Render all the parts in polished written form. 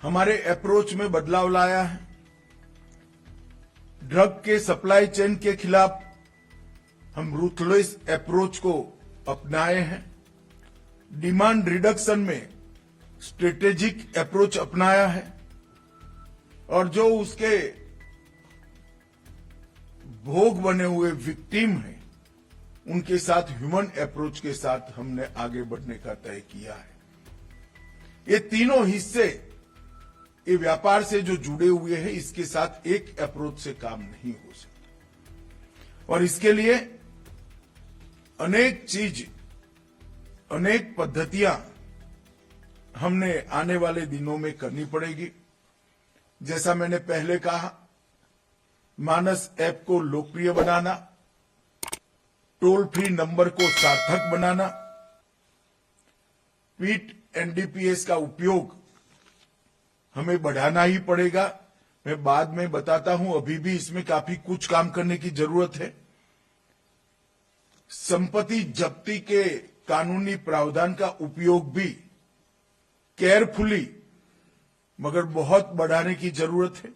हमारे अप्रोच में बदलाव लाया है। ड्रग के सप्लाई चेन के खिलाफ हम रूथलेस अप्रोच को अपनाए हैं। डिमांड रिडक्शन में स्ट्रेटेजिक अप्रोच अपनाया है और जो उसके भोग बने हुए विक्टिम हैं उनके साथ ह्यूमन अप्रोच के साथ हमने आगे बढ़ने का तय किया है। ये तीनों हिस्से ये व्यापार से जो जुड़े हुए हैं, इसके साथ एक अप्रोच से काम नहीं हो सकता और इसके लिए अनेक चीज, अनेक पद्धतियां हमने आने वाले दिनों में करनी पड़ेगी। जैसा मैंने पहले कहा, मानस ऐप को लोकप्रिय बनाना, टोल फ्री नंबर को सार्थक बनाना, पीट एनडीपीएस का उपयोग हमें बढ़ाना ही पड़ेगा। मैं बाद में बताता हूं, अभी भी इसमें काफी कुछ काम करने की जरूरत है। संपत्ति जब्ती के कानूनी प्रावधान का उपयोग भी केयरफुली मगर बहुत बढ़ाने की जरूरत है।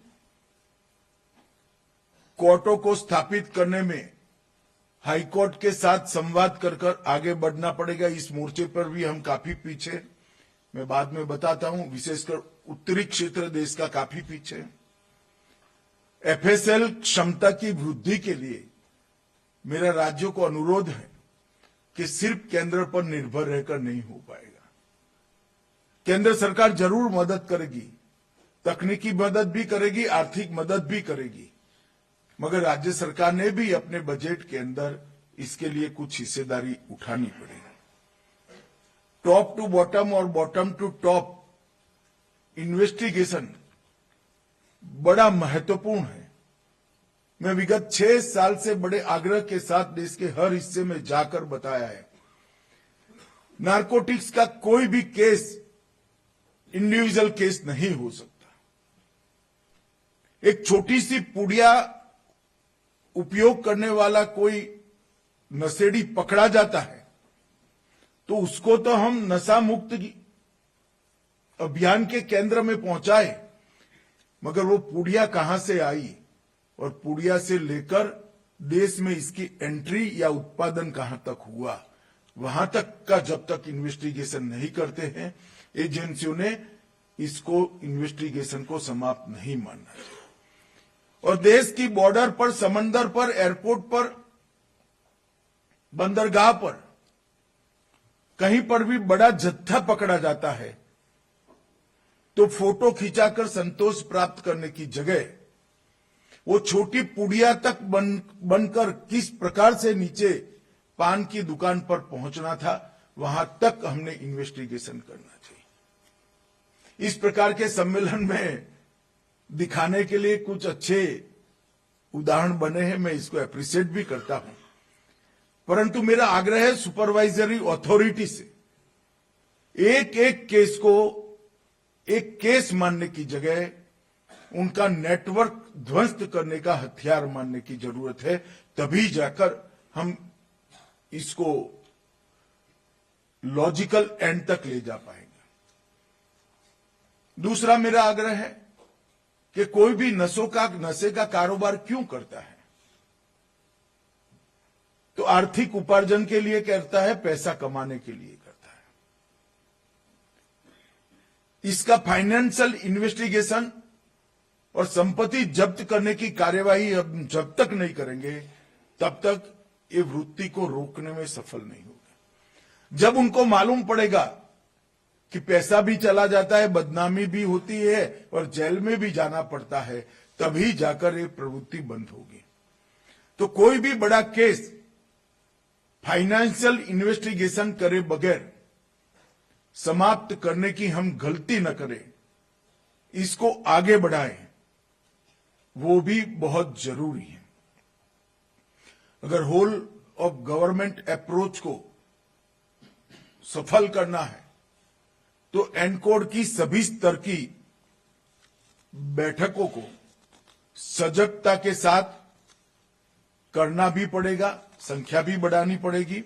कोर्टों को स्थापित करने में हाईकोर्ट के साथ संवाद कर आगे बढ़ना पड़ेगा। इस मोर्चे पर भी हम काफी पीछे, मैं बाद में बताता हूं, विशेषकर उत्तरी क्षेत्र देश का काफी पीछे। एफएसएल क्षमता की वृद्धि के लिए मेरा राज्यों को अनुरोध है कि सिर्फ केंद्र पर निर्भर रहकर नहीं हो पाएगा। केंद्र सरकार जरूर मदद करेगी, तकनीकी मदद भी करेगी, आर्थिक मदद भी करेगी, मगर राज्य सरकार ने भी अपने बजट के अंदर इसके लिए कुछ हिस्सेदारी उठानी पड़ेगी। टॉप टू बॉटम और बॉटम टू टॉप इन्वेस्टिगेशन बड़ा महत्वपूर्ण है। मैं विगत 6 साल से बड़े आग्रह के साथ देश के हर हिस्से में जाकर बताया है, नारकोटिक्स का कोई भी केस इंडिविजुअल केस नहीं हो सकता। एक छोटी सी पुड़िया उपयोग करने वाला कोई नशेड़ी पकड़ा जाता है तो उसको तो हम नशा मुक्त अभियान के केंद्र में पहुंचाए, मगर वो पुड़िया कहां से आई और पुड़िया से लेकर देश में इसकी एंट्री या उत्पादन कहां तक हुआ, वहां तक का जब तक इन्वेस्टिगेशन नहीं करते हैं, एजेंसियों ने इसको इन्वेस्टिगेशन को समाप्त नहीं मानना चाहिए। और देश की बॉर्डर पर, समंदर पर, एयरपोर्ट पर, बंदरगाह पर कहीं पर भी बड़ा जत्था पकड़ा जाता है तो फोटो खिंचाकर संतोष प्राप्त करने की जगह वो छोटी पुड़िया तक बनकर किस प्रकार से नीचे पान की दुकान पर पहुंचना था, वहां तक हमने इन्वेस्टिगेशन करना चाहिए। इस प्रकार के सम्मेलन में दिखाने के लिए कुछ अच्छे उदाहरण बने हैं, मैं इसको अप्रिशिएट भी करता हूं, परंतु मेरा आग्रह है सुपरवाइजरी अथॉरिटी से एक एक केस को एक केस मानने की जगह उनका नेटवर्क ध्वस्त करने का हथियार मानने की जरूरत है, तभी जाकर हम इसको लॉजिकल एंड तक ले जा पाएंगे। दूसरा मेरा आग्रह है कि कोई भी नशे का कारोबार क्यों करता है, तो आर्थिक उपार्जन के लिए करता है, पैसा कमाने के लिए करता है। इसका फाइनेंशियल इन्वेस्टिगेशन और संपत्ति जब्त करने की कार्यवाही हम जब तक नहीं करेंगे तब तक ये वृत्ति को रोकने में सफल नहीं होगा। जब उनको मालूम पड़ेगा कि पैसा भी चला जाता है, बदनामी भी होती है और जेल में भी जाना पड़ता है, तभी जाकर ये प्रवृत्ति बंद होगी। तो कोई भी बड़ा केस फाइनेंशियल इन्वेस्टिगेशन करे बगैर समाप्त करने की हम गलती न करें, इसको आगे बढ़ाएं, वो भी बहुत जरूरी है। अगर होल ऑफ गवर्नमेंट अप्रोच को सफल करना है तो एनकोड की सभी स्तर की बैठकों को सजगता के साथ करना भी पड़ेगा, संख्या भी बढ़ानी पड़ेगी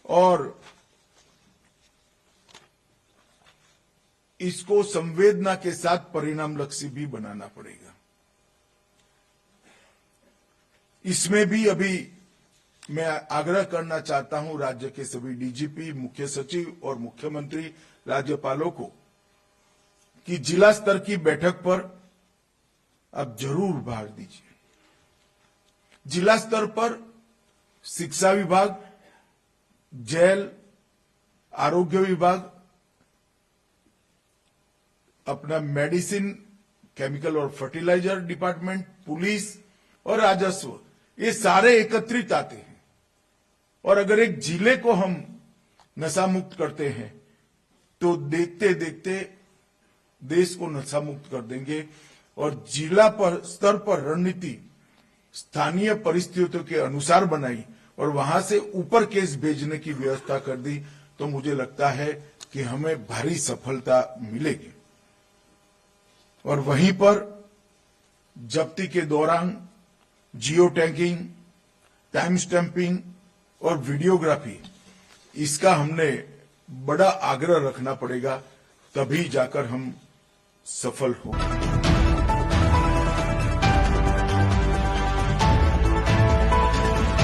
और इसको संवेदना के साथ परिणामलक्षी भी बनाना पड़ेगा। इसमें भी अभी मैं आग्रह करना चाहता हूं राज्य के सभी डीजीपी, मुख्य सचिव और मुख्यमंत्री, राज्यपालों को कि जिला स्तर की बैठक पर आप जरूर भाग दीजिए। जिला स्तर पर शिक्षा विभाग, जेल, आरोग्य विभाग, अपना मेडिसिन, केमिकल और फर्टिलाइजर डिपार्टमेंट, पुलिस और राजस्व, ये सारे एकत्रित आते हैं। और अगर एक जिले को हम नशा मुक्त करते हैं तो देखते देखते देश को नशा मुक्त कर देंगे। और जिला पर स्तर पर रणनीति स्थानीय परिस्थितियों के अनुसार बनाई और वहां से ऊपर केस भेजने की व्यवस्था कर दी तो मुझे लगता है कि हमें भारी सफलता मिलेगी। और वहीं पर जब्ती के दौरान जियो टैगिंग, टाइम स्टैंपिंग और वीडियोग्राफी, इसका हमने बड़ा आग्रह रखना पड़ेगा, तभी जाकर हम सफल होंगे।